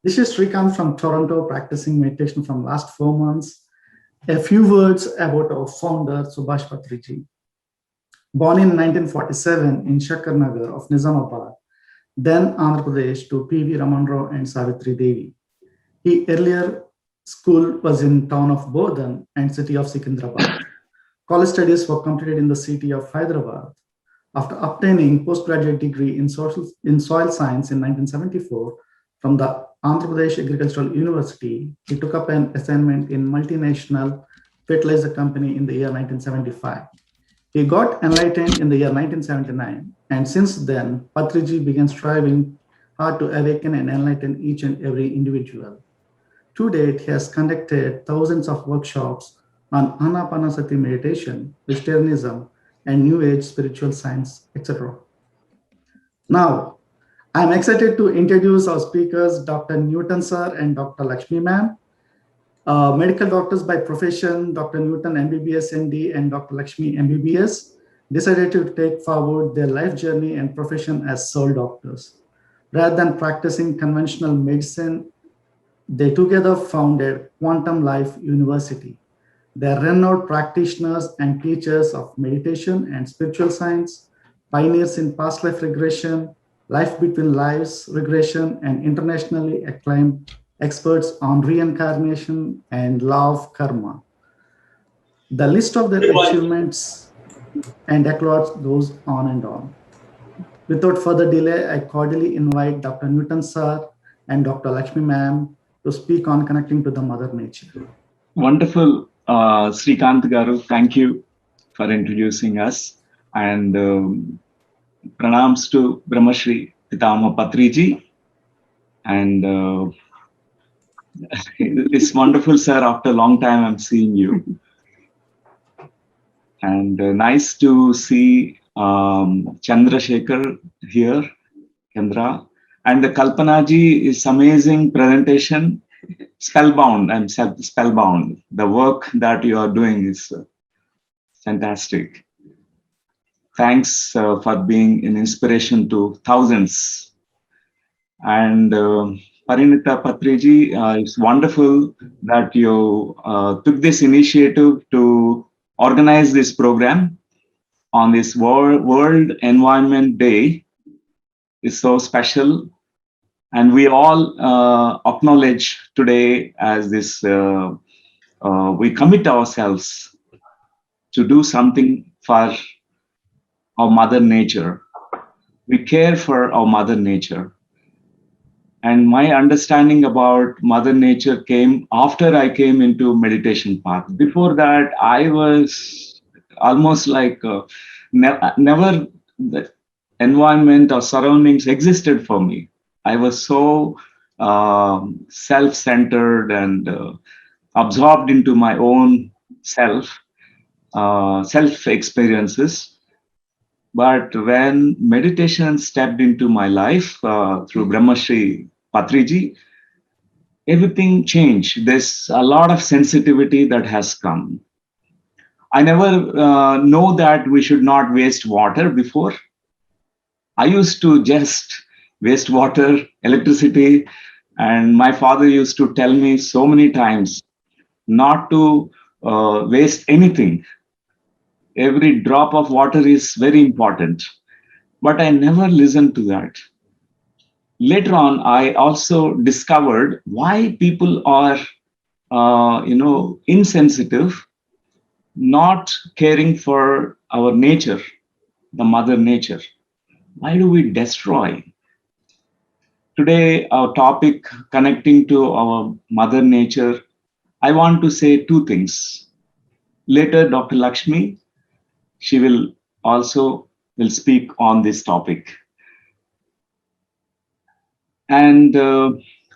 This is Srikanth from Toronto, practicing meditation from last 4 months. A few words about our founder, Subhash Patriji. Born in 1947 in Shaakahaara of Nizamabad, then Andhra Pradesh, to P.V. Raman Rao and Savitri Devi. He earlier school was in town of Bodhan and city of Secunderabad. College studies were completed in the city of Hyderabad. After obtaining postgraduate degree in soil science in 1974 from the Andhra Pradesh Agricultural University, he took up an assignment in multinational fertilizer company in the year 1975. He got enlightened in the year 1979, and since then, Patriji began striving hard to awaken and enlighten each and every individual. To date, he has conducted thousands of workshops on Anapanasati meditation, vegetarianism, and New Age spiritual science, etc. Now, I'm excited to introduce our speakers, Dr. Newton sir and Dr. Laxmi ma'am. Medical doctors by profession, Dr. Newton MBBS MD and Dr. Laxmi MBBS, decided to take forward their life journey and profession as soul doctors. Rather than practicing conventional medicine, they together founded Quantum Life University. They are renowned practitioners and teachers of meditation and spiritual science, pioneers in past life regression, life between lives regression, and internationally acclaimed experts on reincarnation and law of karma. The list of their achievements and accolades goes on and on. Without further delay, I cordially invite Dr. Newton sir and Dr. Laxmi ma'am to speak on connecting to the Mother Nature. Wonderful, Srikanth Garu. Thank you for introducing us. And pranams to Brahmarshi Pitamaha Patriji. And it's wonderful, sir. After a long time, I'm seeing you. And nice to see Chandrasekhar here, Kendra. And the Kalpanaji is amazing presentation. Spellbound. I'm spellbound. The work that you are doing is fantastic. Thanks for being an inspiration to thousands. And Parinita Patriji, it's wonderful that you took this initiative to organize this program on this World Environment Day. It's so special. And we all acknowledge today as this, we commit ourselves to do something for our Mother Nature. We care for our Mother Nature. And my understanding about Mother Nature came after I came into meditation path. Before that, I was almost like never the environment or surroundings existed for me. I was so self-centered and absorbed into my own self-experiences. But when meditation stepped into my life through Brahmarshi Patriji, everything changed. There's a lot of sensitivity that has come. I never know that we should not waste water before. I used to just waste water, electricity, and my father used to tell me so many times not to waste anything. Every drop of water is very important, but I never listened to that. Later on, I also discovered why people are, insensitive, not caring for our nature, the Mother Nature. Why do we destroy? Today, our topic connecting to our Mother Nature, I want to say two things. Later, Dr. Laxmi, she will speak on this topic. And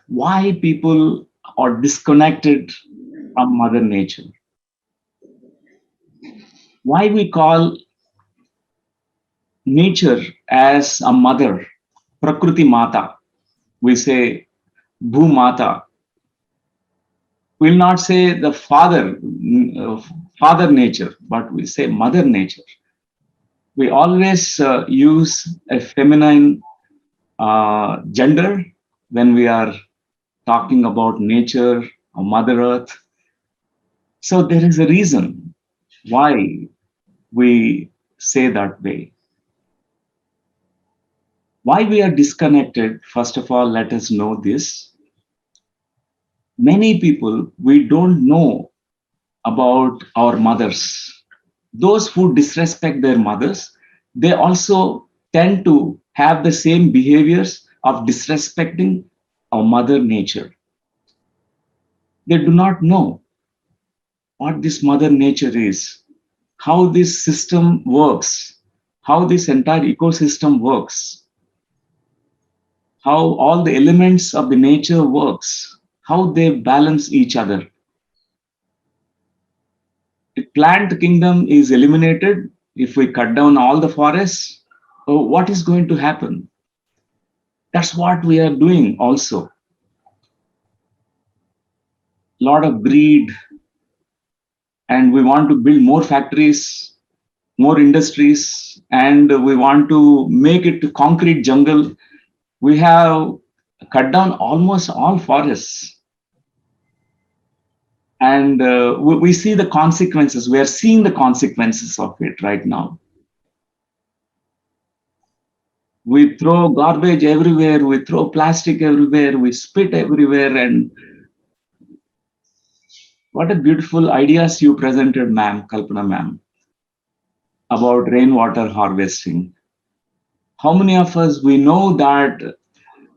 why people are disconnected from Mother Nature. Why we call nature as a mother, Prakriti Mata. We say Bhu Mata. We'll not say the father nature, but we say Mother Nature. We always use a feminine gender when we are talking about nature or Mother Earth. So there is a reason why we say that way. Why we are disconnected, first of all, let us know this. Many people, we don't know about our mothers. Those who disrespect their mothers, they also tend to have the same behaviors of disrespecting our mother nature. They do not know what this mother nature is, how this system works, how this entire ecosystem works, how all the elements of the nature works, how they balance each other. The plant kingdom is eliminated if we cut down all the forests. So what is going to happen? That's what we are doing also. A lot of greed, and we want to build more factories, more industries, and we want to make it to concrete jungle. We have cut down almost all forests. And we see the consequences. We are seeing the consequences of it right now. We throw garbage everywhere, we throw plastic everywhere, we spit everywhere. And what a beautiful ideas you presented, ma'am, Kalpana ma'am, about rainwater harvesting. How many of us, we know that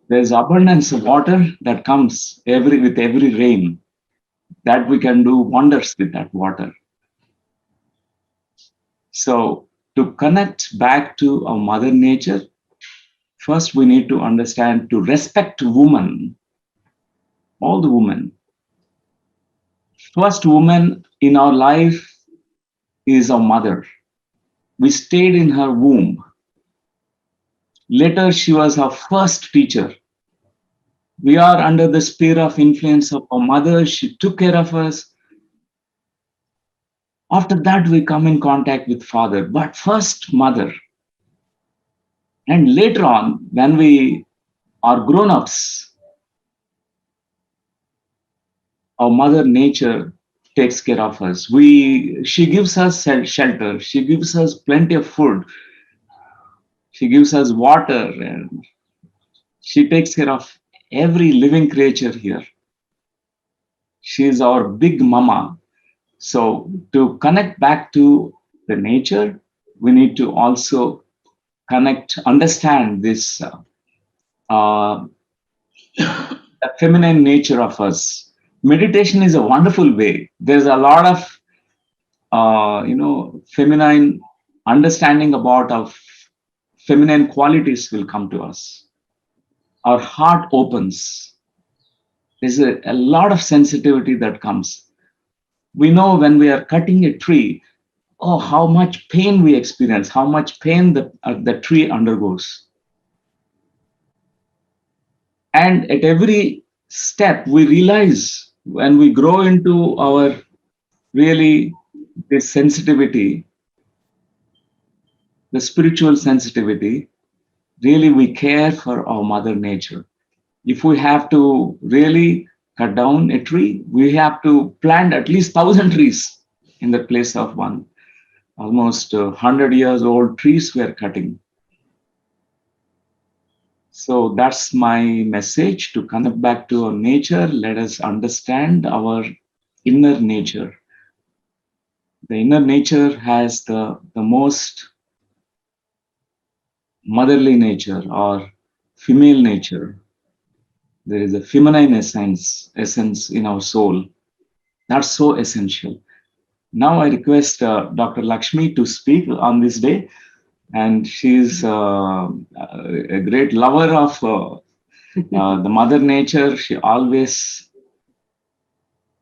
there's abundance of water that comes with every rain, that we can do wonders with that water. So to connect back to our mother nature, first we need to understand to respect women, all the women. First woman in our life is our mother. We stayed in her womb. Later, she was our first teacher. We are under the sphere of influence of our mother. She took care of us. After that, we come in contact with father, but first mother. And later on, when we are grown-ups, our mother nature takes care of us. She gives us shelter. She gives us plenty of food. She gives us water, and she takes care of every living creature here. She is our big mama. So to connect back to the nature, we need to also understand this the feminine nature of us. Meditation is a wonderful way. There's a lot of feminine understanding about our feminine qualities will come to us. Our heart opens. There's a lot of sensitivity that comes. We know when we are cutting a tree, oh, how much pain we experience, how much pain the tree undergoes. And at every step, we realize when we grow into our really this sensitivity, the spiritual sensitivity, really we care for our mother nature. If we have to really cut down a tree, we have to plant at least 1,000 trees in the place of one. Almost 100 years old trees we are cutting. So that's my message, to connect back to our nature. Let us understand our inner nature. The inner nature has the most motherly nature or female nature. There is a feminine essence in our soul. That's so essential. Now I request Dr. Laxmi to speak on this day. And she's a great lover of the mother nature. She always,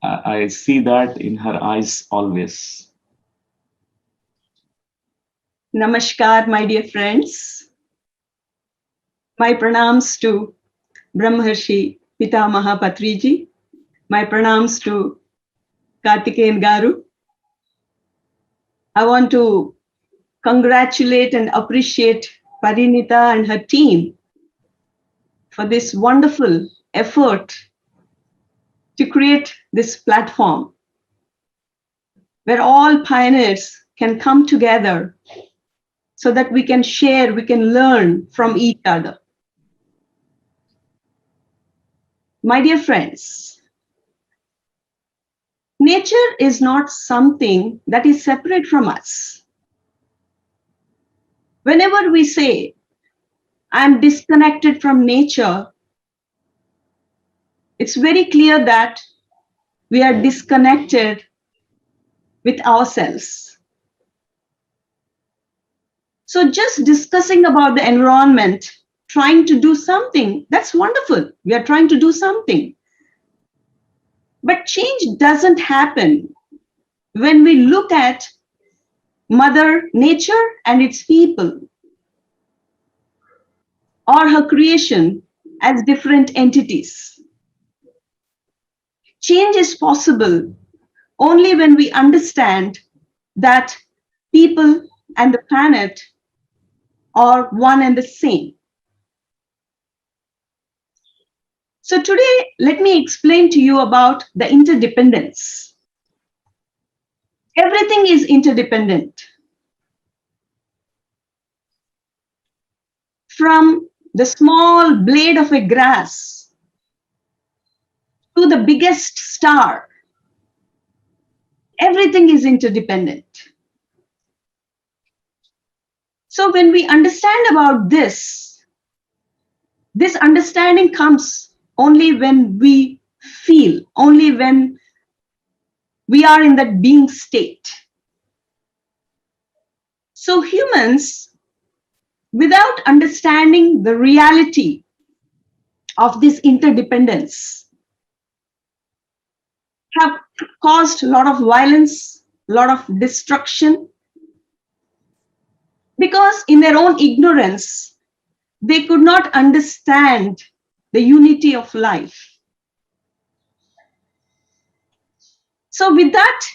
I see that in her eyes always. Namaskar, my dear friends. My pranams to Brahmarshi Pitamaha Patriji. My pranams to Kartikeyan Garu. I want to congratulate and appreciate Parinita and her team for this wonderful effort to create this platform where all pioneers can come together so that we can share, we can learn from each other. My dear friends, nature is not something that is separate from us. Whenever we say, I'm disconnected from nature, it's very clear that we are disconnected with ourselves. So just discussing about the environment, trying to do something, that's wonderful. We are trying to do something. But change doesn't happen when we look at Mother Nature and its people, or her creation as different entities. Change is possible only when we understand that people and the planet are one and the same. So today, let me explain to you about the interdependence. Everything is interdependent. From the small blade of a grass to the biggest star, everything is interdependent. So when we understand about this understanding comes only when we feel, only when we are in that being state. So humans, without understanding the reality of this interdependence, have caused a lot of violence, a lot of destruction, because in their own ignorance, they could not understand the unity of life. So with that,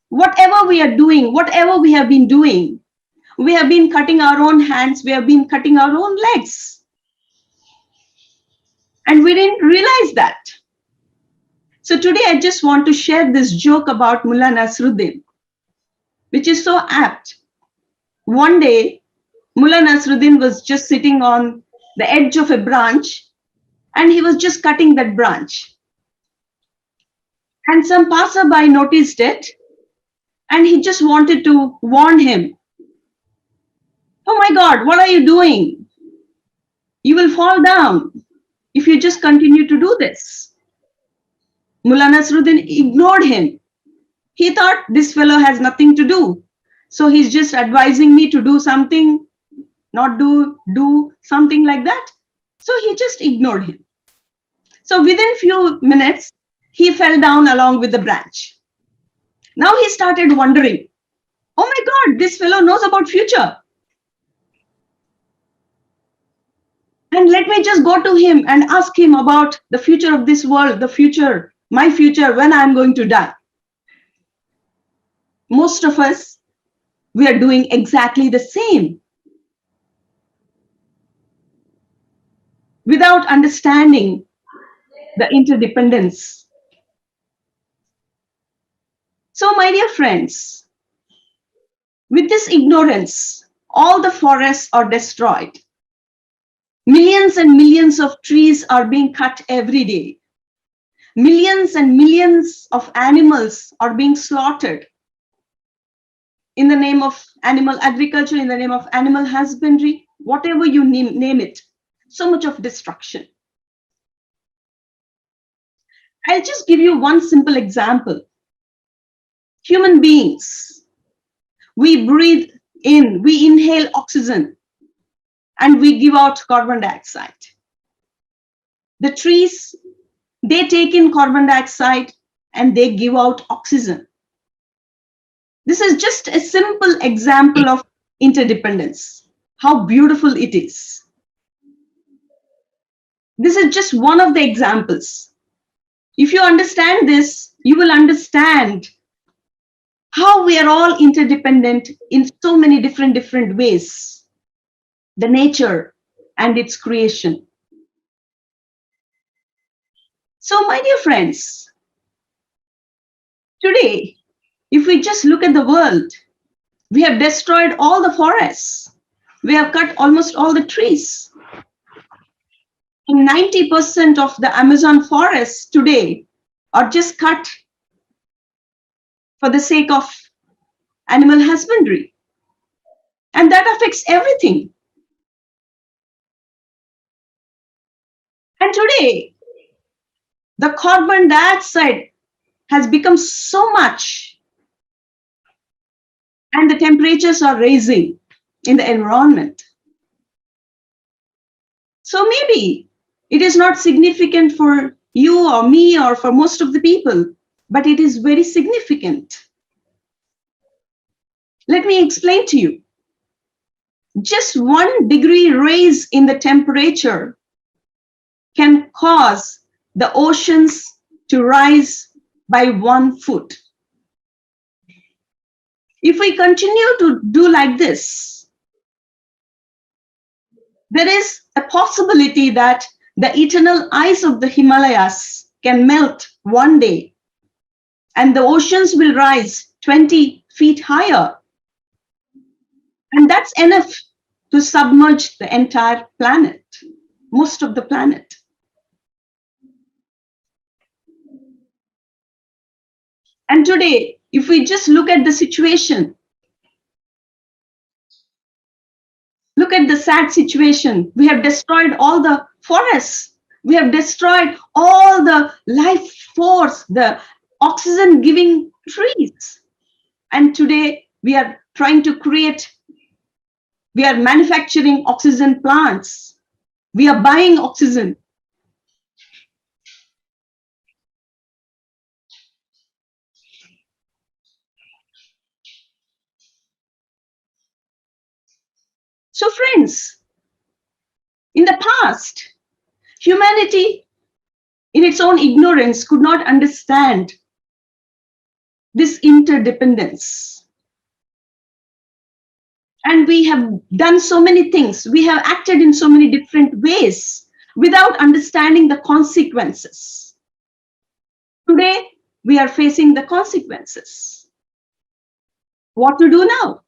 whatever we are doing, whatever we have been doing, we have been cutting our own hands, we have been cutting our own legs. And we didn't realize that. So today I just want to share this joke about Mullah Nasruddin, which is so apt. One day, Mullah Nasruddin was just sitting on the edge of a branch and he was just cutting that branch. And some passerby noticed it and he just wanted to warn him. Oh my God, what are you doing? You will fall down if you just continue to do this. Mullah Nasruddin ignored him. He thought this fellow has nothing to do. So he's just advising me to do something, not do something like that. So he just ignored him. So within few minutes, he fell down along with the branch. Now he started wondering, oh my God, this fellow knows about future. And let me just go to him and ask him about the future of this world, the future, my future, when I'm going to die. Most of us, we are doing exactly the same. Without understanding the interdependence. So my dear friends, with this ignorance, all the forests are destroyed. Millions and millions of trees are being cut every day. Millions and millions of animals are being slaughtered in the name of animal agriculture, in the name of animal husbandry, whatever you name it. So much of destruction. I'll just give you one simple example. Human beings, we breathe in, we inhale oxygen, and we give out carbon dioxide. The trees, they take in carbon dioxide and they give out oxygen. This is just a simple example of interdependence, how beautiful it is. This is just one of the examples. If you understand this, you will understand how we are all interdependent in so many different ways. The nature and its creation. So, my dear friends, today, if we just look at the world, we have destroyed all the forests. We have cut almost all the trees. 90% of the Amazon forests today are just cut for the sake of animal husbandry. And that affects everything. And today, the carbon dioxide has become so much, and the temperatures are rising in the environment. So maybe it is not significant for you or me or for most of the people, but it is very significant. Let me explain to you. Just 1 degree raise in the temperature can cause the oceans to rise by 1 foot. If we continue to do like this, there is a possibility that the eternal ice of the Himalayas can melt one day and the oceans will rise 20 feet higher. And that's enough to submerge the entire planet, most of the planet. And today, if we just look at the situation, look at the sad situation. We have destroyed all the forests. We have destroyed all the life force, the oxygen giving trees. And today we are trying to create, we are manufacturing oxygen plants. We are buying oxygen. So friends, in the past, humanity in its own ignorance could not understand this interdependence. And we have done so many things. We have acted in so many different ways without understanding the consequences. Today, we are facing the consequences. What to do now?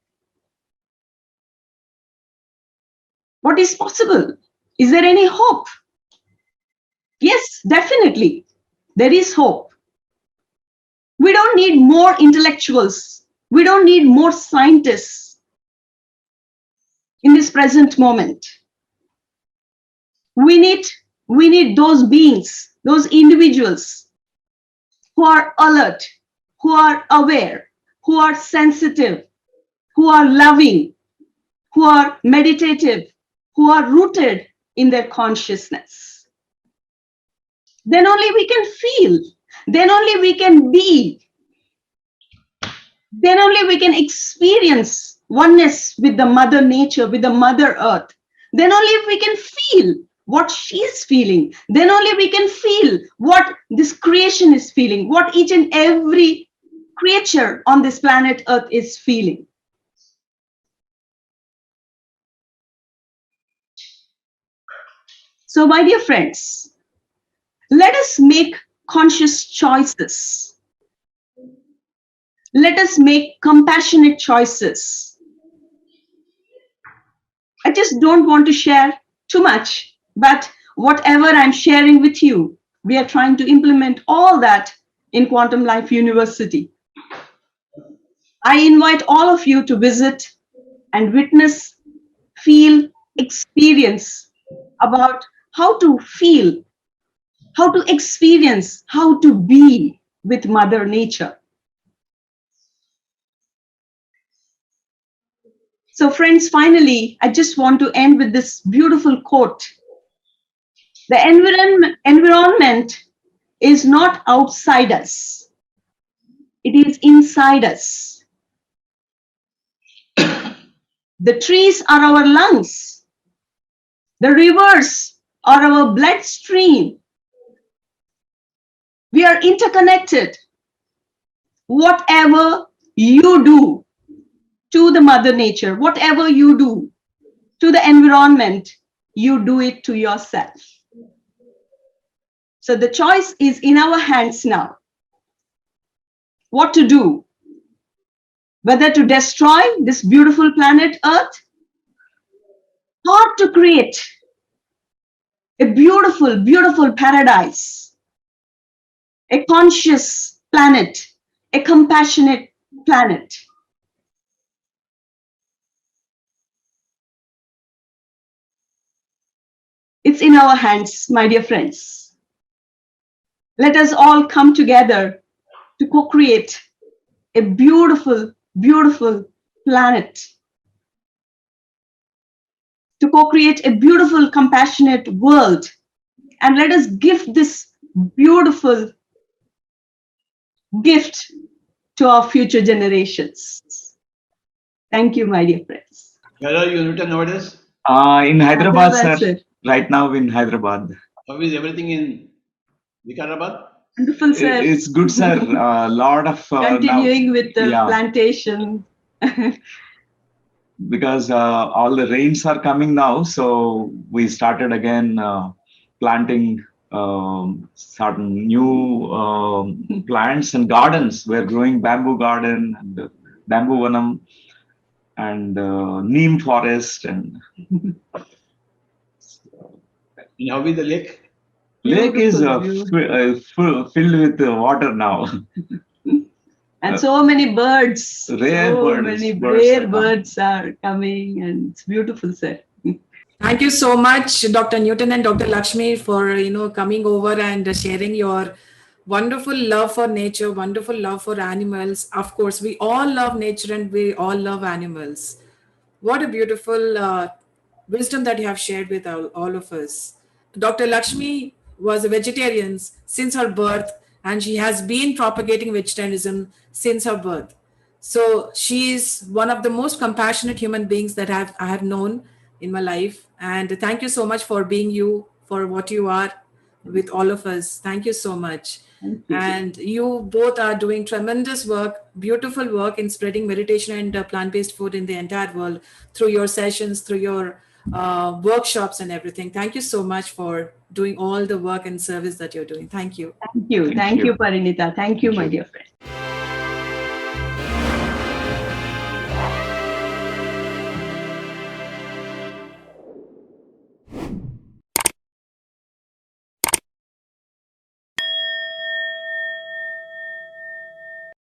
What is possible? Is there any hope? Yes, definitely. There is hope. We don't need more intellectuals. We don't need more scientists in this present moment. We need those beings, those individuals who are alert, who are aware, who are sensitive, who are loving, who are meditative, who are rooted in their consciousness. Then only we can feel, then only we can be, then only we can experience oneness with the mother nature, with the mother earth. Then only we can feel what she is feeling. Then only we can feel what this creation is feeling, what each and every creature on this planet earth is feeling. So my dear friends, let us make conscious choices. Let us make compassionate choices. I just don't want to share too much, but whatever I'm sharing with you, we are trying to implement all that in Quantum Life University. I invite all of you to visit and witness, feel, experience about how to feel, how to experience, how to be with Mother Nature. So friends, finally, I just want to end with this beautiful quote. The environment is not outside us. It is inside us. The trees are our lungs. The rivers are our bloodstream. We are interconnected. Whatever you do to the Mother Nature, whatever you do to the environment, you do it to yourself. So the choice is in our hands now. What to do? Whether to destroy this beautiful planet Earth or to create a beautiful, beautiful paradise, a conscious planet, a compassionate planet. It's in our hands, my dear friends. Let us all come together to co-create a beautiful, beautiful planet, to co-create a beautiful, compassionate world. And let us give this beautiful gift to our future generations. Thank you, my dear friends. Where are you written nowadays? In Hyderabad, Hyderabad, sir. Right now in Hyderabad. How is everything in Vikarabad? Wonderful, sir. It's good, sir. A lot of Continuing with the yeah. plantation. Because all the rains are coming now, so we started again planting certain new plants and gardens. We're growing bamboo garden and bamboo vanam and neem forest and How is the lake? lake is Beautiful, filled with water now. And so many birds. Rare so birds, many birds rare are coming. birds are coming, and it's beautiful, sir. Thank you so much, Dr. Newton and Dr. Laxmi, for coming over and sharing your wonderful love for nature, wonderful love for animals. Of course, we all love nature and we all love animals. What a beautiful wisdom that you have shared with all of us. Dr. Lakshmi was a vegetarian since her birth, and she has been propagating vegetarianism since her birth. So she is one of the most compassionate human beings that I have known in my life. And thank you so much for being you, for what you are with all of us. Thank you so much. Thank you. And you both are doing tremendous work, beautiful work in spreading meditation and plant-based food in the entire world through your sessions, through your workshops and everything. Thank you so much for doing all the work and service that you're doing. Thank you. Thank you. Thank you, Parinita. Thank you, my dear friend.